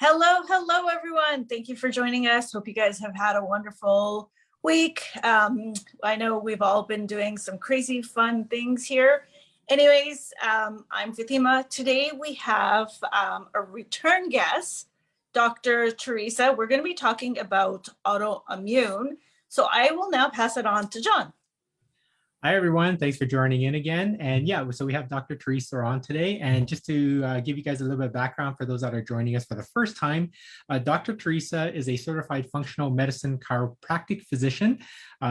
Hello, everyone. Thank you for joining us. Hope you guys have had a wonderful week. I know we've all been doing some crazy fun things here. Anyways, I'm Fatima. Today we have a return guest, Dr. Theresa. We're going to be talking about autoimmune. So I will now pass it on to John. Hi, everyone. Thanks for joining in again. And yeah, so we have Dr. Theresa on today. And just to give you guys a little bit of background for those that are joining us for the first time, Dr. Theresa is a certified functional medicine chiropractic physician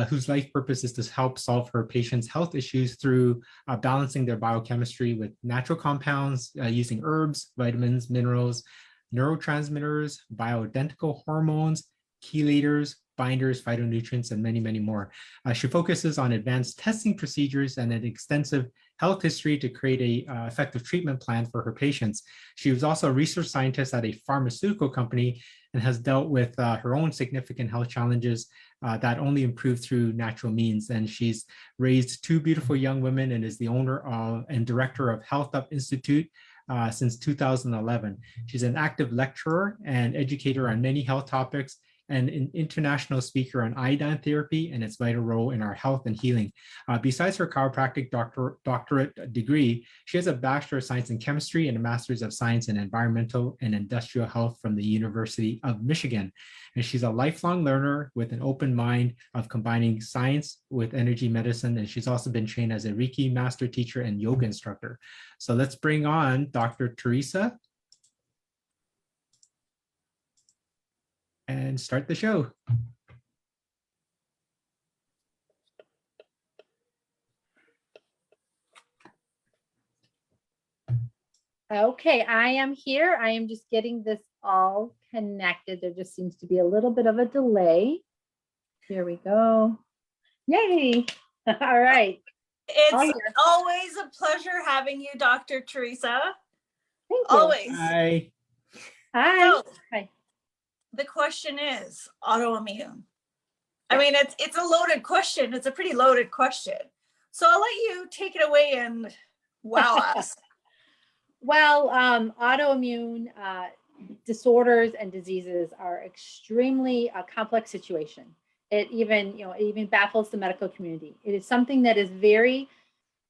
whose life purpose is to help solve her patients' health issues through balancing their biochemistry with natural compounds, using herbs, vitamins, minerals, neurotransmitters, bioidentical hormones, chelators, binders, phytonutrients, and many, many more. She focuses on advanced testing procedures and an extensive health history to create a effective treatment plan for her patients. She was also a research scientist at a pharmaceutical company and has dealt with her own significant health challenges that only improve through natural means. And she's raised two beautiful young women and is the owner and director of Health Up Institute since 2011. She's an active lecturer and educator on many health topics, and an international speaker on iodine therapy and its vital role in our health and healing. Besides her chiropractic doctorate degree, she has a Bachelor of Science in Chemistry and a Master's of Science in Environmental and Industrial Health from the University of Michigan. And she's a lifelong learner with an open mind of combining science with energy medicine. And she's also been trained as a Reiki master teacher and yoga instructor. So let's bring on Dr. Theresa and start the show. Okay, I am here. I am just getting this all connected. There just seems to be a little bit of a delay. Here we go. Yay. All right. It's always a pleasure having you, Dr. Theresa. Thank you. Always. Hi. Hi. So, Hi. the question is autoimmune. I mean, it's a loaded question. It's a pretty loaded question. So I'll let you take it away and wow us. Well, autoimmune disorders and diseases are extremely complex situation. It even baffles the medical community. It is something that is very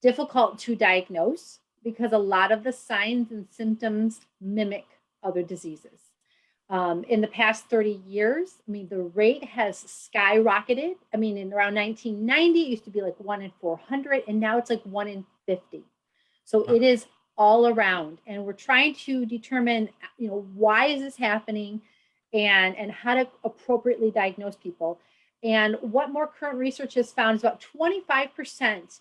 difficult to diagnose because a lot of the signs and symptoms mimic other diseases. In the past 30 years, I mean, the rate has skyrocketed. I mean, in around 1990, it used to be like 1 in 400, and now it's like 1 in 50. So it is all around, and we're trying to determine, why is this happening, and how to appropriately diagnose people. And what more current research has found is about 25%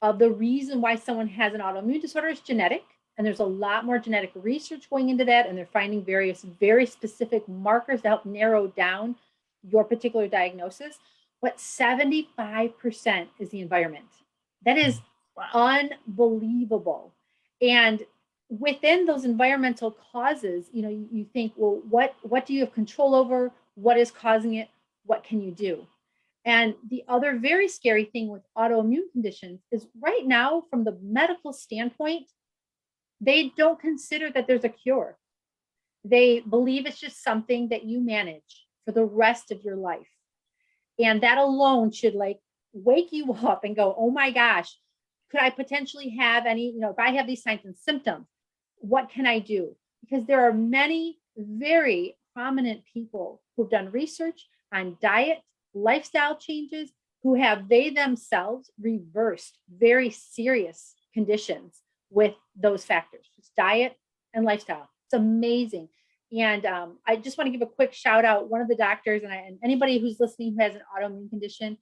of the reason why someone has an autoimmune disorder is genetic. And there's a lot more genetic research going into that. And they're finding various very specific markers to help narrow down your particular diagnosis. But 75% is the environment. That is unbelievable. And within those environmental causes, you think, well, what do you have control over? What is causing it? What can you do? And the other very scary thing with autoimmune conditions is right now, from the medical standpoint, they don't consider that there's a cure. They believe it's just something that you manage for the rest of your life. And that alone should wake you up and go, oh my gosh, could I potentially have any, if I have these signs and symptoms, what can I do? Because there are many very prominent people who've done research on diet, lifestyle changes, who have they themselves reversed very serious conditions with those factors. It's diet and lifestyle. It's amazing. And I just want to give a quick shout out. One of the doctors, and anybody who's listening who has an autoimmune condition,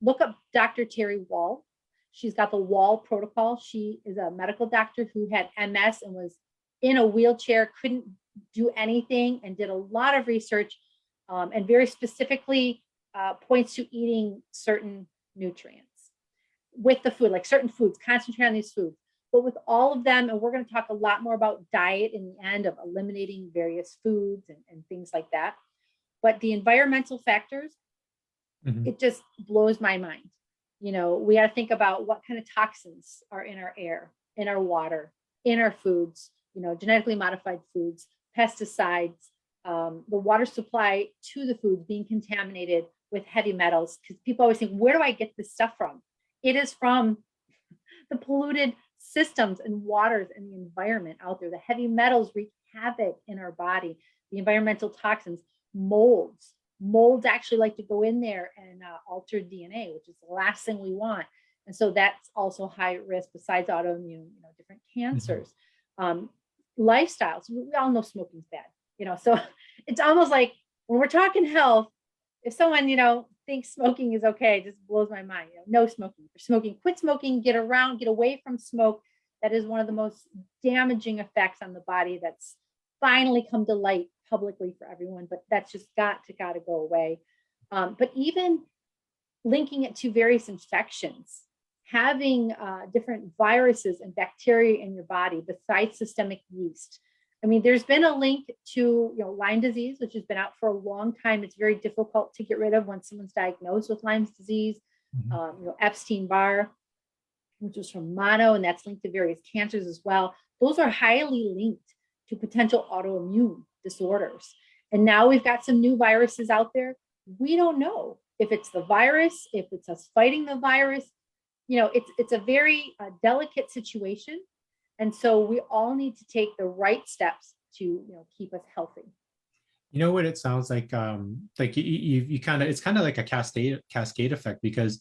look up Dr. Terry Wall. She's got the Wall protocol. She is a medical doctor who had MS and was in a wheelchair, couldn't do anything, and did a lot of research, and very specifically points to eating certain nutrients with the food, like certain foods, concentrate on these foods. But with all of them, and we're going to talk a lot more about diet in the end, of eliminating various foods and things like that. But the environmental factors, it just blows my mind. We got to think about what kind of toxins are in our air, in our water, in our foods, genetically modified foods, pesticides, the water supply to the foods being contaminated with heavy metals. Because people always think, where do I get this stuff from? It is from the polluted systems and waters and the environment out there. The heavy metals wreak havoc in our body. The environmental toxins, molds. Molds actually like to go in there and alter DNA, which is the last thing we want. And so that's also high risk besides autoimmune, different cancers. Lifestyles. We all know smoking's bad, so it's almost like when we're talking health, if someone, thinks smoking is okay, it just blows my mind. No smoking. For smoking, quit smoking, get away from smoke. That is one of the most damaging effects on the body that's finally come to light publicly for everyone, but that's just got to go away. But even linking it to various infections, having different viruses and bacteria in your body besides systemic yeast. I mean, there's been a link to Lyme disease, which has been out for a long time. It's very difficult to get rid of when someone's diagnosed with Lyme disease. Epstein-Barr, which was from mono, and that's linked to various cancers as well. Those are highly linked to potential autoimmune disorders. And now we've got some new viruses out there. We don't know if it's the virus, if it's us fighting the virus. It's a very delicate situation. And so we all need to take the right steps to, keep us healthy. You know what it sounds like? You kind of, it's kind of like a cascade effect, because,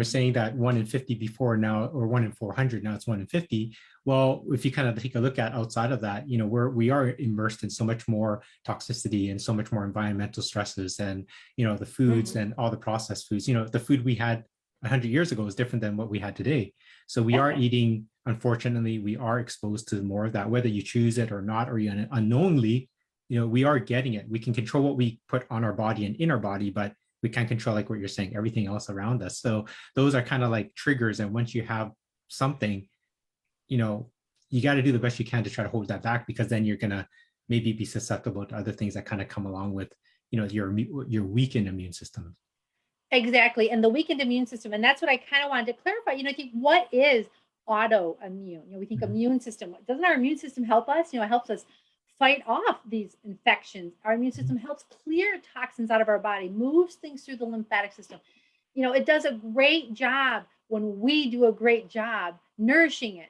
saying that 1 in 50 before now, or 1 in 400, now it's 1 in 50. Well, if you kind of take a look at outside of that, we are immersed in so much more toxicity and so much more environmental stresses, and, the foods and all the processed foods, the food we had 100 years ago is different than what we had today. So we are eating, unfortunately, we are exposed to more of that, whether you choose it or not, or you unknowingly, we are getting it. We can control what we put on our body and in our body, but we can't control, like what you're saying, everything else around us. So those are kind of like triggers. And once you have something, you got to do the best you can to try to hold that back, because then you're going to maybe be susceptible to other things that kind of come along with, your weakened immune system. Exactly. And the weakened immune system. And that's what I kind of wanted to clarify. I think, what is autoimmune? We think immune system. Doesn't our immune system help us? It helps us fight off these infections. Our immune system helps clear toxins out of our body, moves things through the lymphatic system. It does a great job when we do a great job nourishing it.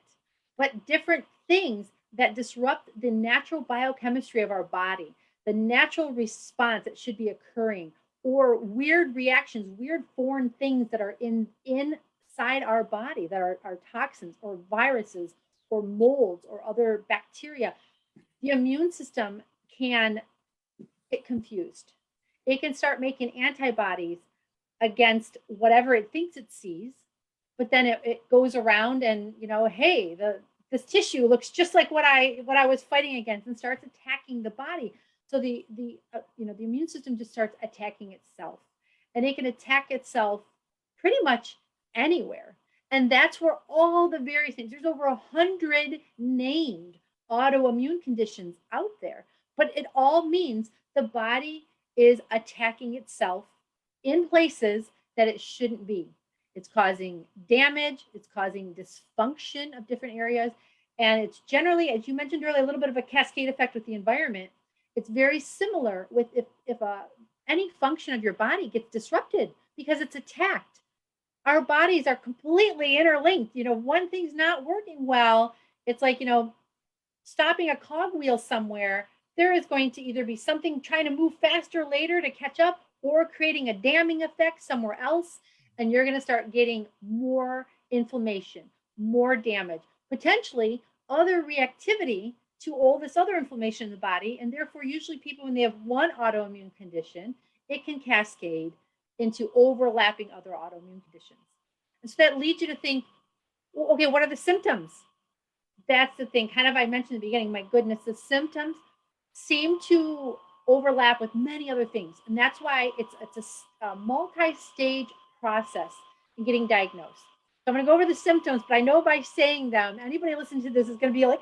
But different things that disrupt the natural biochemistry of our body, the natural response that should be occurring, or weird reactions, weird foreign things that are inside our body that are toxins or viruses or molds or other bacteria. The immune system can get confused. It can start making antibodies against whatever it thinks it sees, but then it goes around and, hey, this tissue looks just like what I was fighting against, and starts attacking the body. So the immune system just starts attacking itself, and it can attack itself pretty much anywhere. And that's where all the various things, there's over 100 named autoimmune conditions out there, but it all means the body is attacking itself in places that it shouldn't be. It's causing damage, it's causing dysfunction of different areas, and it's generally, as you mentioned earlier, a little bit of a cascade effect with the environment. It's very similar with if any function of your body gets disrupted because it's attacked. Our bodies are completely interlinked. One thing's not working well, it's like, stopping a cogwheel somewhere, there is going to either be something trying to move faster later to catch up, or creating a damming effect somewhere else. And you're going to start getting more inflammation, more damage, potentially other reactivity to all this other inflammation in the body. And therefore, usually people, when they have one autoimmune condition, it can cascade into overlapping other autoimmune conditions. And so that leads you to think, well, okay, what are the symptoms? That's the thing. Kind of, I mentioned in the beginning, my goodness, the symptoms seem to overlap with many other things. And that's why it's a multi-stage process in getting diagnosed. So I'm going to go over the symptoms, but I know by saying them, anybody listening to this is going to be like,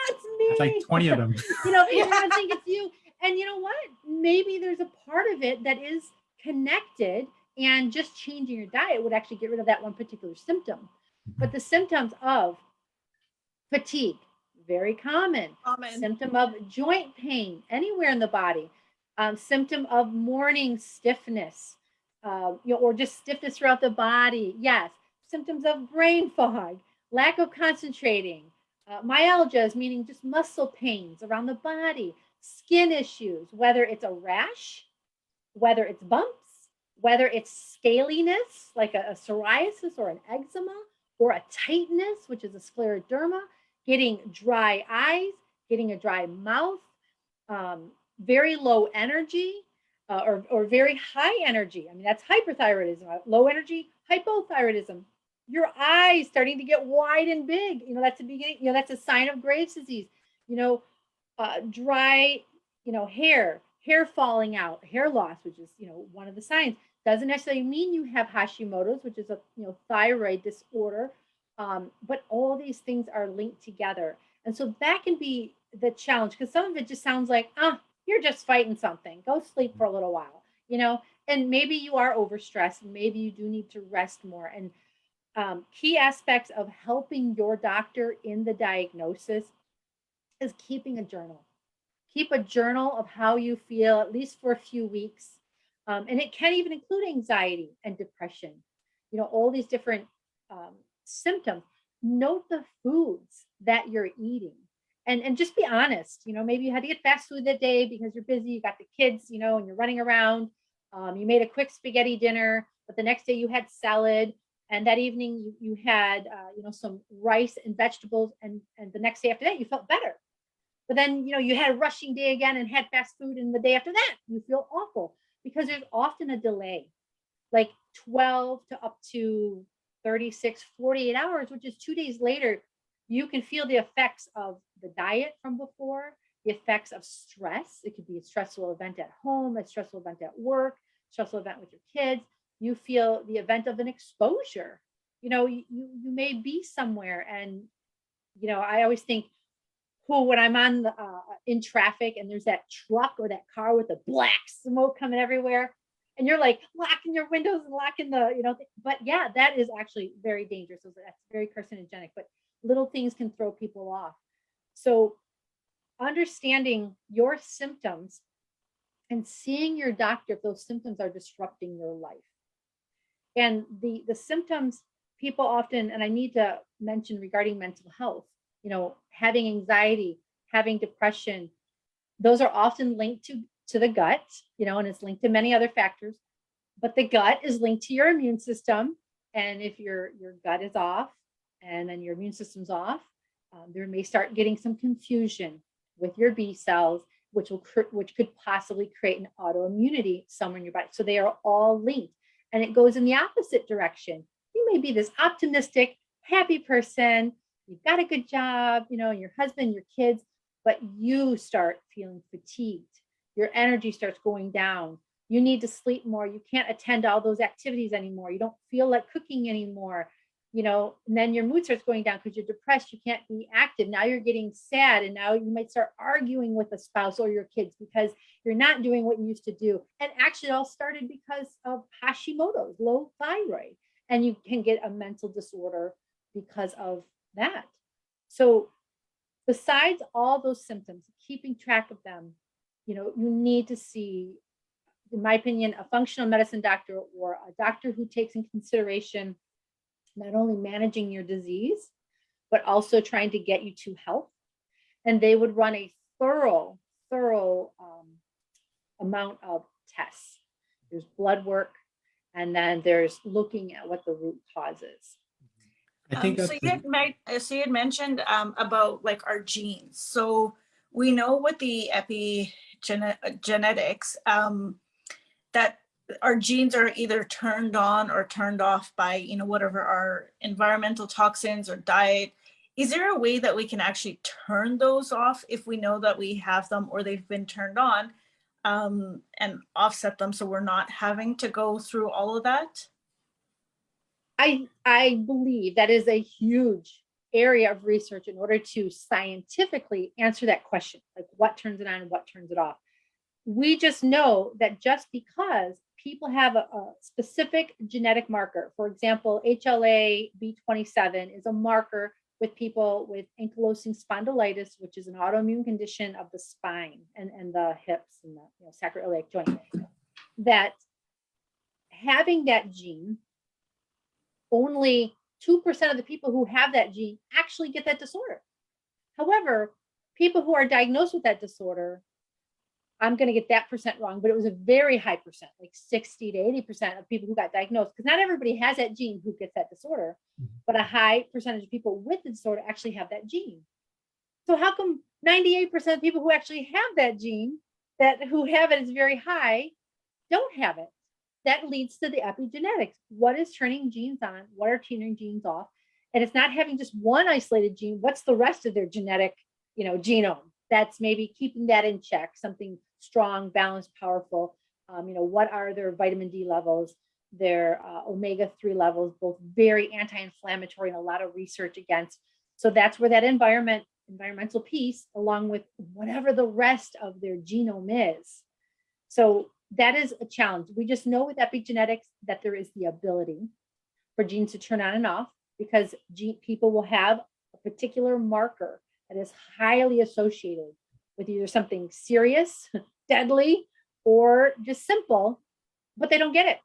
it's me. It's like 20 of them. You're going to think it's you. And you know what? Maybe there's a part of it that is connected, and just changing your diet would actually get rid of that one particular symptom. But the symptoms of fatigue, very common. Symptom of joint pain anywhere in the body. Symptom of morning stiffness, or just stiffness throughout the body. Yes. Symptoms of brain fog, lack of concentrating, myalgias, meaning just muscle pains around the body, skin issues, whether it's a rash, whether it's bumps, whether it's scaliness, like a psoriasis or an eczema, or a tightness, which is a scleroderma, getting dry eyes, getting a dry mouth, very low energy, or very high energy. I mean, that's hyperthyroidism. Low energy, hypothyroidism. Your eyes starting to get wide and big. That's the beginning. That's a sign of Graves' disease. Dry, hair falling out, hair loss, which is, one of the signs. Doesn't necessarily mean you have Hashimoto's, which is a, thyroid disorder. But all these things are linked together. And so that can be the challenge, because some of it just sounds like, you're just fighting something. Go sleep for a little while, and maybe you are overstressed, and maybe you do need to rest more. And key aspects of helping your doctor in the diagnosis is keeping a journal. Keep a journal of how you feel, at least for a few weeks. And it can even include anxiety and depression, all these different symptoms. Note the foods that you're eating, and just be honest. Maybe you had to get fast food that day because you're busy, you got the kids, and you're running around. You made a quick spaghetti dinner, but the next day you had salad. And that evening you had, some rice and vegetables. And the next day after that, you felt better. But then, you had a rushing day again and had fast food. And the day after that, you feel awful, because there's often a delay, like 12 to up to 36, 48 hours, which is 2 days later. You can feel the effects of the diet from before, the effects of stress. It could be a stressful event at home, a stressful event at work, stressful event with your kids. You feel the event of an exposure. You may be somewhere, and I always think, when I'm on in traffic and there's that truck or that car with the black smoke coming everywhere, and you're like locking your windows and locking but yeah, that is actually very dangerous. So that's very carcinogenic. But little things can throw people off. So understanding your symptoms and seeing your doctor if those symptoms are disrupting your life. And the symptoms people often, and I need to mention regarding mental health, having anxiety, having depression, those are often linked to the gut, and it's linked to many other factors. But the gut is linked to your immune system. And if your gut is off and then your immune system's off, there may start getting some confusion with your B cells, which could possibly create an autoimmunity somewhere in your body. So they are all linked. And it goes in the opposite direction. You may be this optimistic, happy person. You've got a good job, your husband, your kids, but you start feeling fatigued. Your energy starts going down. You need to sleep more. You can't attend all those activities anymore. You don't feel like cooking anymore, and then your mood starts going down because you're depressed. You can't be active. Now you're getting sad. And now you might start arguing with a spouse or your kids because you're not doing what you used to do. And actually it all started because of Hashimoto's, low thyroid. And you can get a mental disorder because of that. So besides all those symptoms, keeping track of them, you need to see, in my opinion, a functional medicine doctor or a doctor who takes in consideration not only managing your disease, but also trying to get you to health. And they would run a thorough amount of tests. There's blood work, and then there's looking at what the root cause is. I think so you had mentioned about like our genes. So we know with the epigenetics that our genes are either turned on or turned off by whatever our environmental toxins or diet. Is there a way that we can actually turn those off if we know that we have them or they've been turned on, and offset them so we're not having to go through all of that? I believe that is a huge area of research in order to scientifically answer that question, like what turns it on and what turns it off. We just know that just because people have a specific genetic marker, for example, HLA-B27 is a marker with people with ankylosing spondylitis, which is an autoimmune condition of the spine and the hips and the sacroiliac joint, that having that gene, only 2% of the people who have that gene actually get that disorder. However, people who are diagnosed with that disorder, I'm going to get that percent wrong, but it was a very high percent, like 60 to 80% of people who got diagnosed, because not everybody has that gene who gets that disorder, but a high percentage of people with the disorder actually have that gene. So how come 98% of people who actually have that gene, who have it is very high, don't have it? That leads to the epigenetics. What is turning genes on? What are turning genes off? And it's not having just one isolated gene. What's the rest of their genetic, genome? That's maybe keeping that in check, something strong, balanced, powerful. What are their vitamin D levels, their omega-3 levels, both very anti-inflammatory and a lot of research against. So that's where that environmental piece, along with whatever the rest of their genome is. So that is a challenge. We just know with epigenetics that there is the ability for genes to turn on and off, because people will have a particular marker that is highly associated with either something serious, deadly, or just simple, but they don't get it.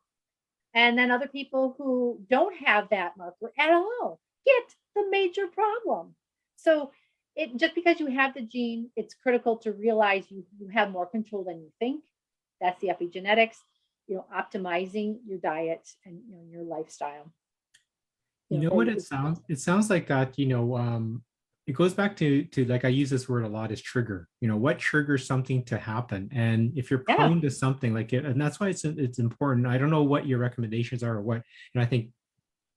And then other people who don't have that marker at all get the major problem. So just because you have the gene, it's critical to realize you have more control than you think. That's the epigenetics, optimizing your diet and your lifestyle. What it sounds? It sounds like that, it goes back to like I use this word a lot, is trigger. What triggers something to happen? And if you're prone to something like it, and that's why it's important. I don't know what your recommendations are, or what, I think,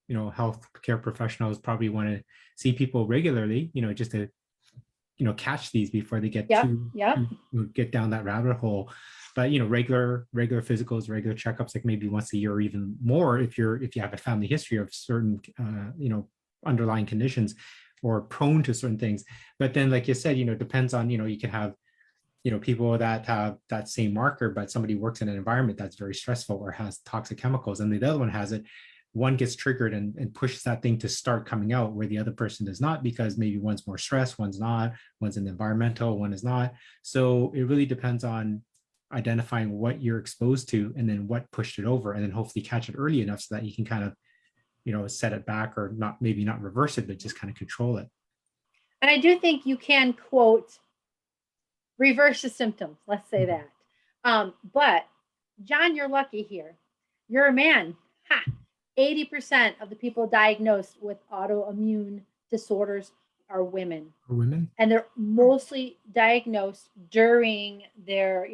healthcare professionals probably want to see people regularly, just to, catch these before they get get down that rabbit hole. But regular physicals, regular checkups, like maybe once a year or even more, if you have a family history of certain underlying conditions or prone to certain things. But then, like you said, depends on, you can have, people that have that same marker, but somebody works in an environment that's very stressful or has toxic chemicals, and the other one has it. One gets triggered and pushes that thing to start coming out, where the other person does not, because maybe one's more stressed, one's not, one's in the environmental, one is not. So it really depends on identifying what you're exposed to and then what pushed it over, and then hopefully catch it early enough so that you can kind of, set it back, or maybe not reverse it, but just kind of control it. And I do think you can, quote, reverse the symptoms. Let's say that. But John, you're lucky here. You're a man. 80% of the people diagnosed with autoimmune disorders are women. And they're mostly diagnosed during their,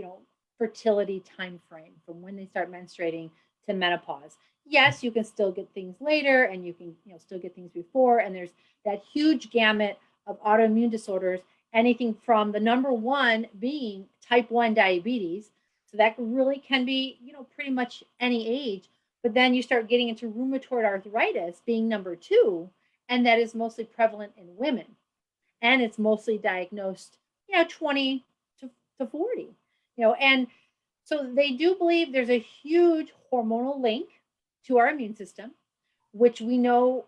fertility time frame, from when they start menstruating to menopause. Yes, you can still get things later, and you can, still get things before. And there's that huge gamut of autoimmune disorders, anything from the number one being type 1 diabetes. So that really can be, pretty much any age. But then you start getting into rheumatoid arthritis being number 2, and that is mostly prevalent in women. And it's mostly diagnosed, 20 to 40, and so they do believe there's a huge hormonal link to our immune system, which we know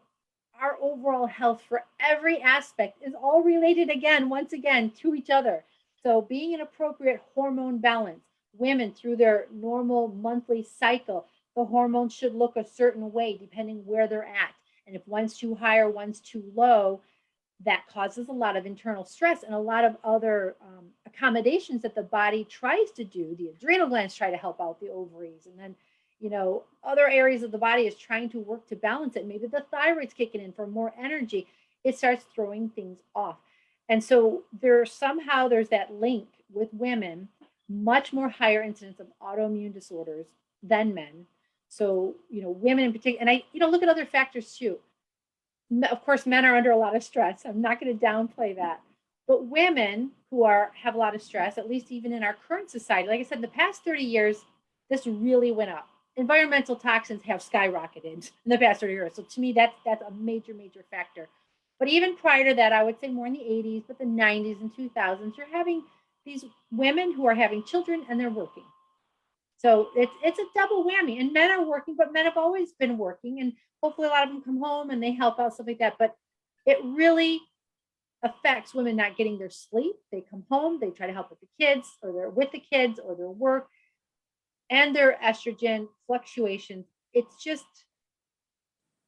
our overall health for every aspect is all related once again to each other. So being an appropriate hormone balance, women through their normal monthly cycle, the hormones should look a certain way depending where they're at. And if one's too high or one's too low, that causes a lot of internal stress and a lot of other accommodations that the body tries to do. The adrenal glands try to help out the ovaries, and then, other areas of the body is trying to work to balance it. Maybe the thyroid's kicking in for more energy. It starts throwing things off. And so there's that link with women, much more higher incidence of autoimmune disorders than men. So, women in particular, and I, look at other factors too. Of course, men are under a lot of stress. I'm not going to downplay that. But women who have a lot of stress, at least even in our current society, like I said, in the past 30 years, this really went up. Environmental toxins have skyrocketed in the past 30 years. So to me, that's a major, major factor. But even prior to that, I would say more in the 80s, but the 90s and 2000s, you're having these women who are having children and they're working. So it's a double whammy. And men are working, but men have always been working. And hopefully a lot of them come home and they help out, stuff like that. But it really affects women not getting their sleep. They come home, they try to help with the kids, or they're with the kids, or their work, and their estrogen fluctuations. It's just,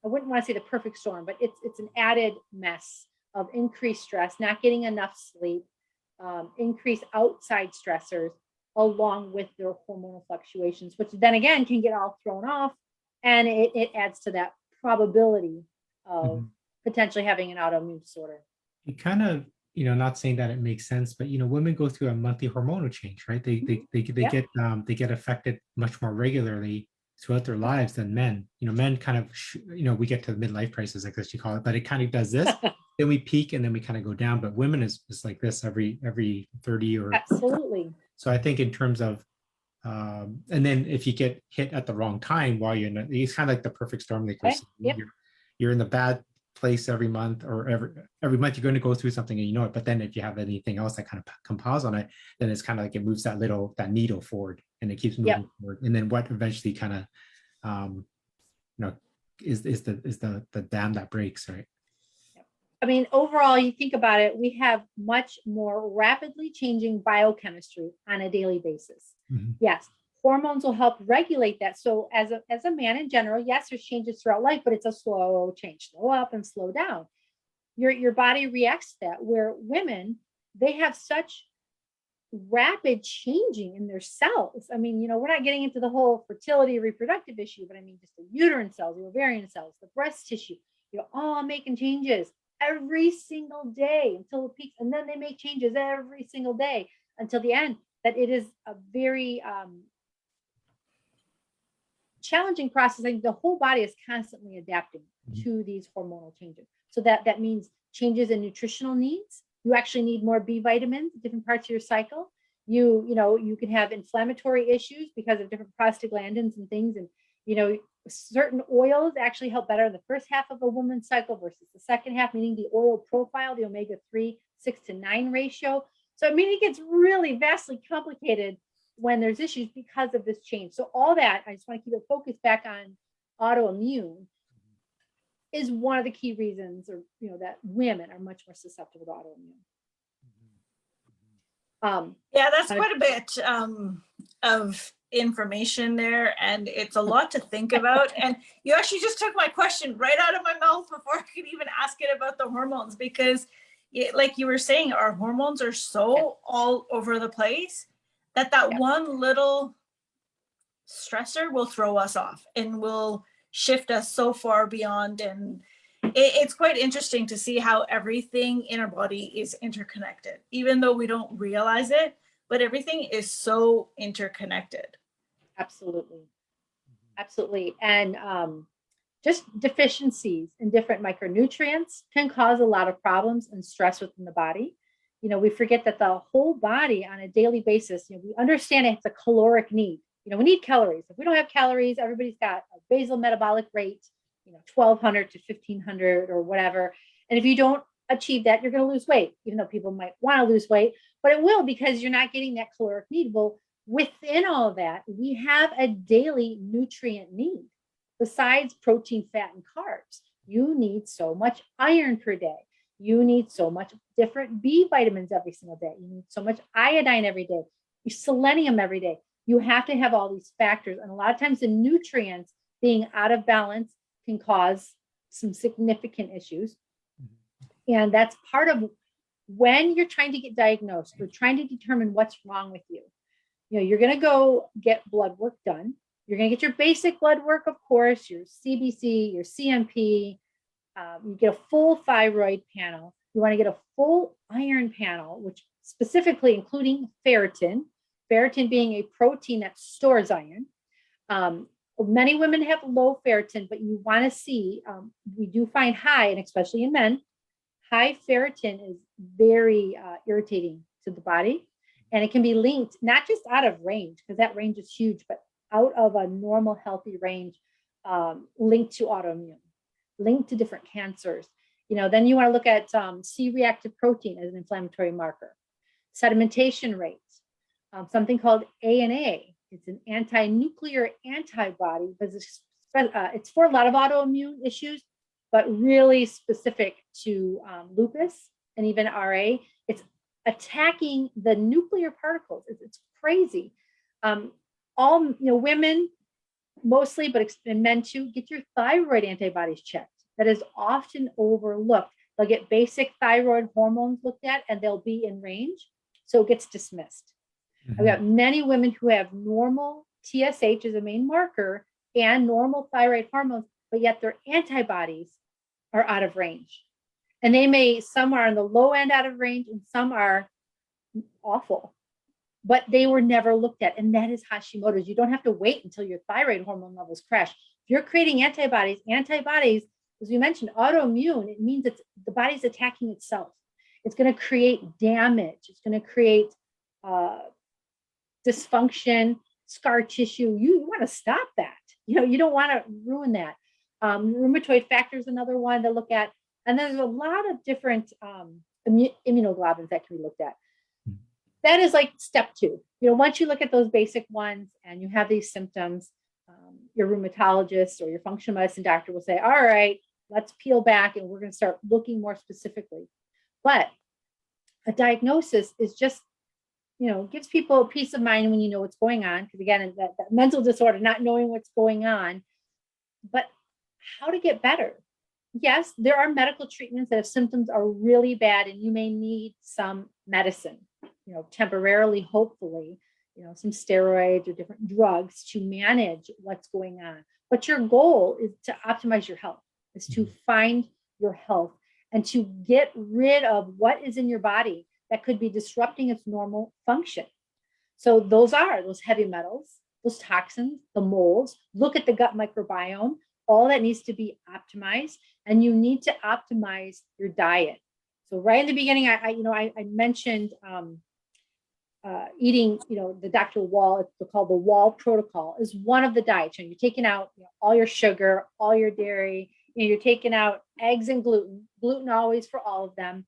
I wouldn't want to say the perfect storm, but it's an added mess of increased stress, not getting enough sleep, increased outside stressors, along with their hormonal fluctuations, which then again can get all thrown off, and it adds to that probability of potentially having an autoimmune disorder. It kind of, not saying that it makes sense, but women go through a monthly hormonal change, right? They get affected much more regularly throughout their lives than men. Men kind of, we get to the midlife crisis, I guess you call it, but it kind of does this. Then we peak and then we kind of go down. But women is like this every 30 or absolutely. So I think in terms of, and then if you get hit at the wrong time while you're in, it's kind of like the perfect storm. Like you're in the bad place every month, or every month you're going to go through something and you know it. But then if you have anything else that kind of compiles on it, then it's kind of like it moves that needle forward, and it keeps moving forward. And then what eventually kind of, is the dam that breaks, right? I mean, overall, you think about it, we have much more rapidly changing biochemistry on a daily basis. Yes, hormones will help regulate that. So as a man in general, yes, there's changes throughout life, but it's a slow change, slow up and slow down. Your body reacts to that, where women, they have such rapid changing in their cells. I mean, we're not getting into the whole fertility reproductive issue, but I mean, just the uterine cells, the ovarian cells, the breast tissue, all making changes every single day until it peaks. And then they make changes every single day until the end. That it is a very challenging process. I think the whole body is constantly adapting to these hormonal changes. So that means changes in nutritional needs. You actually need more B vitamins at different parts of your cycle. You can have inflammatory issues because of different prostaglandins and things. And, certain oils actually help better in the first half of a woman's cycle versus the second half, meaning the oil profile, the omega-3, 6-9 ratio. So, I mean, it gets really vastly complicated when there's issues because of this change. So all that, I just want to keep it focused back on autoimmune, is one of the key reasons, or that women are much more susceptible to autoimmune. Yeah, that's quite a bit of information there, and it's a lot to think about. And you actually just took my question right out of my mouth before I could even ask it about the hormones, because like you were saying, our hormones are so all over the place that one little stressor will throw us off and will shift us so far beyond. And it's quite interesting to see how everything in our body is interconnected, even though we don't realize it, but everything is so interconnected. Absolutely. And just deficiencies in different micronutrients can cause a lot of problems and stress within the body. We forget that the whole body on a daily basis, we understand it's a caloric need. We need calories. If we don't have calories, everybody's got a basal metabolic rate, 1,200 to 1,500 or whatever. And if you don't achieve that, you're going to lose weight, even though people might want to lose weight, but it will, because you're not getting that caloric need. Well, within all of that, we have a daily nutrient need. Besides protein, fat, and carbs, you need so much iron per day. You need so much different B vitamins every single day. You need so much iodine every day. Selenium every day. You have to have all these factors. And a lot of times the nutrients being out of balance can cause some significant issues. And that's part of when you're trying to get diagnosed or trying to determine what's wrong with you. You're going to go get blood work done. You're going to get your basic blood work, of course, your CBC, your CMP. You get a full thyroid panel. You want to get a full iron panel, which specifically including ferritin being a protein that stores iron. Many women have low ferritin, but you want to see, we do find high, and especially in men, high ferritin is very irritating to the body. And it can be linked, not just out of range, because that range is huge, but out of a normal, healthy range, linked to autoimmune, linked to different cancers. Then you want to look at C-reactive protein as an inflammatory marker. Sedimentation rates, something called ANA. It's an anti-nuclear antibody, but it's for a lot of autoimmune issues, but really specific to lupus and even RA. It's attacking the nuclear particles. It's crazy. All women mostly, but men too, get your thyroid antibodies checked. That is often overlooked. They'll get basic thyroid hormones looked at and they'll be in range. So it gets dismissed. Mhm. I've got many women who have normal TSH as a main marker and normal thyroid hormones, but yet their antibodies are out of range. And some are on the low end out of range and some are awful, but they were never looked at. And that is Hashimoto's. You don't have to wait until your thyroid hormone levels crash. If you're creating antibodies, as we mentioned, autoimmune, it means the body's attacking itself. It's going to create damage. It's going to create dysfunction, scar tissue. You want to stop that. You don't want to ruin that. Rheumatoid factor is another one to look at. And there's a lot of different immunoglobulins that can be looked at. That is like step 2. Once you look at those basic ones and you have these symptoms, your rheumatologist or your functional medicine doctor will say, all right, let's peel back and we're going to start looking more specifically. But a diagnosis is just, gives people a peace of mind when you know what's going on. Because again, that mental disorder, not knowing what's going on, but how to get better. Yes, there are medical treatments that if symptoms are really bad and you may need some medicine, temporarily, hopefully, some steroids or different drugs to manage what's going on. But your goal is to optimize your health, is to find your health and to get rid of what is in your body that could be disrupting its normal function. So those heavy metals, those toxins, the molds. Look at the gut microbiome. All that needs to be optimized, and you need to optimize your diet. So right in the beginning, I mentioned eating, the Dr. Wall, it's called the Wall Protocol, is one of the diets. You're taking out all your sugar, all your dairy, you're taking out eggs and gluten always for all of them.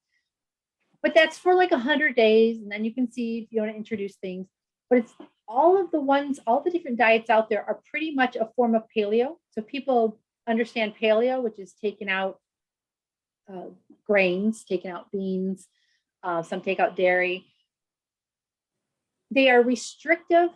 But that's for like 100 days. And then you can see if you want to introduce things. But it's all the different diets out there are pretty much a form of paleo. So people understand paleo, which is taking out grains, taking out beans, some take out dairy. They are restrictive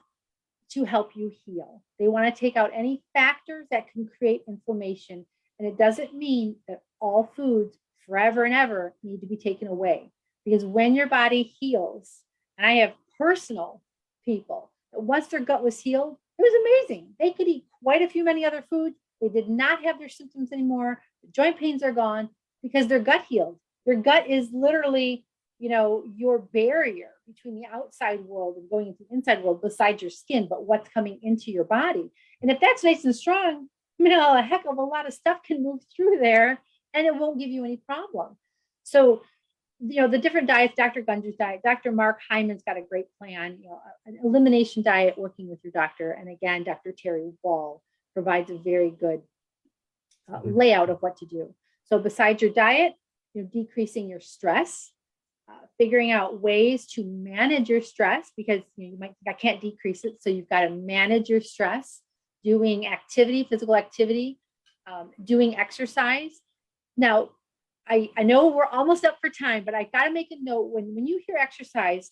to help you heal. They want to take out any factors that can create inflammation. And it doesn't mean that all foods forever and ever need to be taken away. Because when your body heals, and I have personal people that once their gut was healed, it was amazing. They could eat quite a few many other foods. They did not have their symptoms anymore. The joint pains are gone because their gut healed. Your gut is literally, your barrier between the outside world and going into the inside world besides your skin, but what's coming into your body. And if that's nice and strong, a heck of a lot of stuff can move through there and it won't give you any problem. So, the different diets, Dr. Gunder's diet, Dr. Mark Hyman's got a great plan, an elimination diet working with your doctor. And again, Dr. Terry Wall provides a very good layout of what to do. So besides your diet, decreasing your stress, figuring out ways to manage your stress, because you might think I can't decrease it. So you've got to manage your stress, doing activity, physical activity, doing exercise. Now, I know we're almost up for time, but I got to make a note when you hear exercise,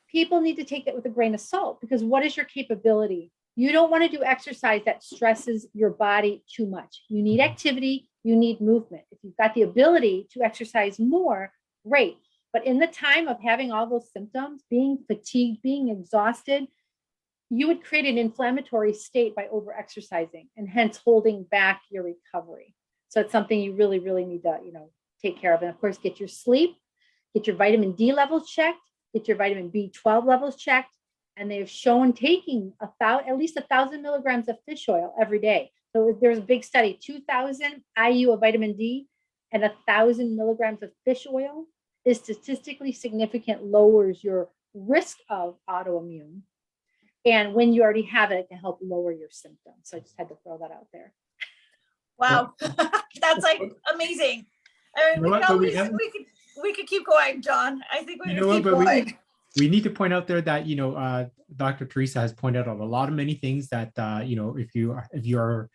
people need to take that with a grain of salt, because what is your capability? You don't want to do exercise that stresses your body too much. You need activity, you need movement. If you've got the ability to exercise more, great. But in the time of having all those symptoms, being fatigued, being exhausted, you would create an inflammatory state by over-exercising and hence holding back your recovery. So it's something you really, really need to, take care of. And of course, get your sleep, get your vitamin D levels checked, get your vitamin B12 levels checked. And they've shown taking at least 1,000 milligrams of fish oil every day. So there's a big study, 2,000 IU of vitamin D and 1,000 milligrams of fish oil is statistically significant, lowers your risk of autoimmune. And when you already have it, it can help lower your symptoms. So I just had to throw that out there. Wow, that's like amazing. I mean, we could keep going, John. I think we could keep going. We need to point out there that Dr. Theresa has pointed out a lot of many things that if you are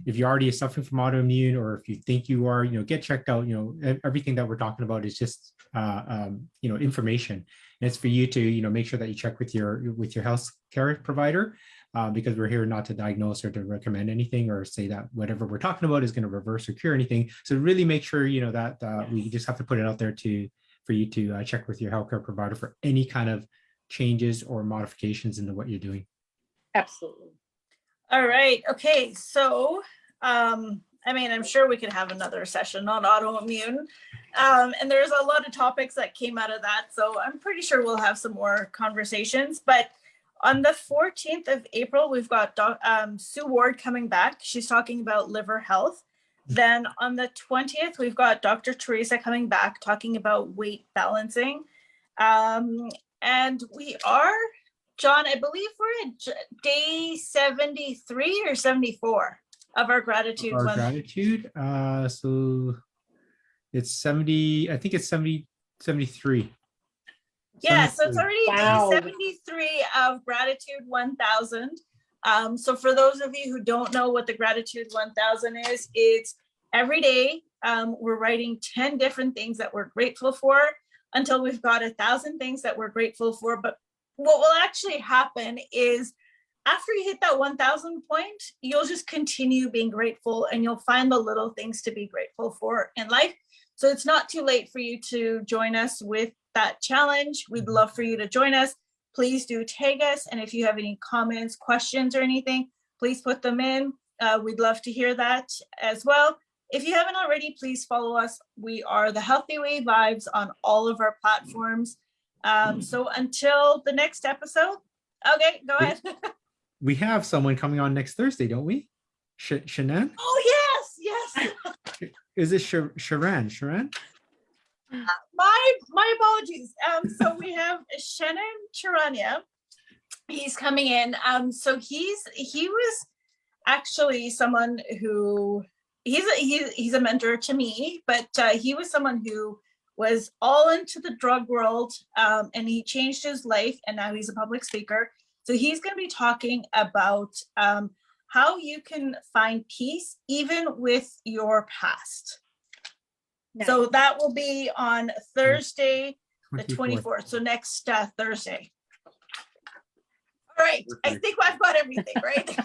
if you're already suffering from autoimmune, or if you think you are, get checked out. Everything that we're talking about is just information, and it's for you to make sure that you check with your health care provider, because we're here not to diagnose or to recommend anything or say that whatever we're talking about is going to reverse or cure anything. So really make sure that we just have to put it out there for you to check with your healthcare provider for any kind of changes or modifications into what you're doing. Absolutely. All right. Okay. So, I'm sure we could have another session on autoimmune. And there's a lot of topics that came out of that. So I'm pretty sure we'll have some more conversations. But on the 14th of April, we've got Sue Ward coming back. She's talking about liver health. Then on the 20th, we've got Dr. Theresa coming back talking about weight balancing. And we are, John, I believe we're at day 73 or 74 of our gratitude. Gratitude. So it's 70, I think it's 73. Yeah, so it's already Wow. day 73 of Gratitude 1000. So for those of you who don't know what the Gratitude 1000 is, it's every day we're writing 10 different things that we're grateful for until we've got 1,000 things that we're grateful for. But what will actually happen is after you hit that 1,000 point, you'll just continue being grateful and you'll find the little things to be grateful for in life. So it's not too late for you to join us with that challenge. We'd love for you to join us. Please do tag us. And if you have any comments, questions, or anything, please put them in. We'd love to hear that as well. If you haven't already, please follow us. We are the Healthy Way Vibes on all of our platforms. So until the next episode, okay, go ahead. We have someone coming on next Thursday, don't we? Shannon? Oh, yes. Is it Sharan? Sharan? My apologies. So we have Shannon Charania. He's coming in. So he was actually someone who he's a mentor to me, but he was someone who was all into the drug world, and he changed his life, and now he's a public speaker. So he's going to be talking about how you can find peace even with your past. Nice. So that will be on Thursday, the 24th. 24th. So next Thursday. All right. I think I've got everything, right?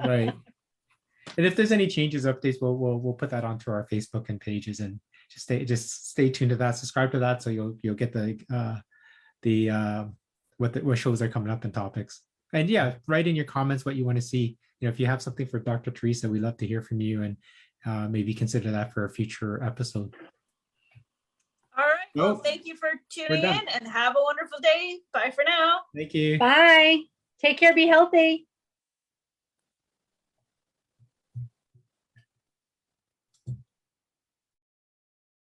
Right. And if there's any changes, updates, we'll put that onto our Facebook and pages, and just stay tuned to that. Subscribe to that so you'll get what shows are coming up and topics. And yeah, write in your comments what you want to see. If you have something for Dr. Theresa, we'd love to hear from you, and maybe consider that for a future episode. All right. Well, Nope. thank you for tuning in, and have a wonderful day. Bye for now. Thank you. Bye. Take care. Be healthy.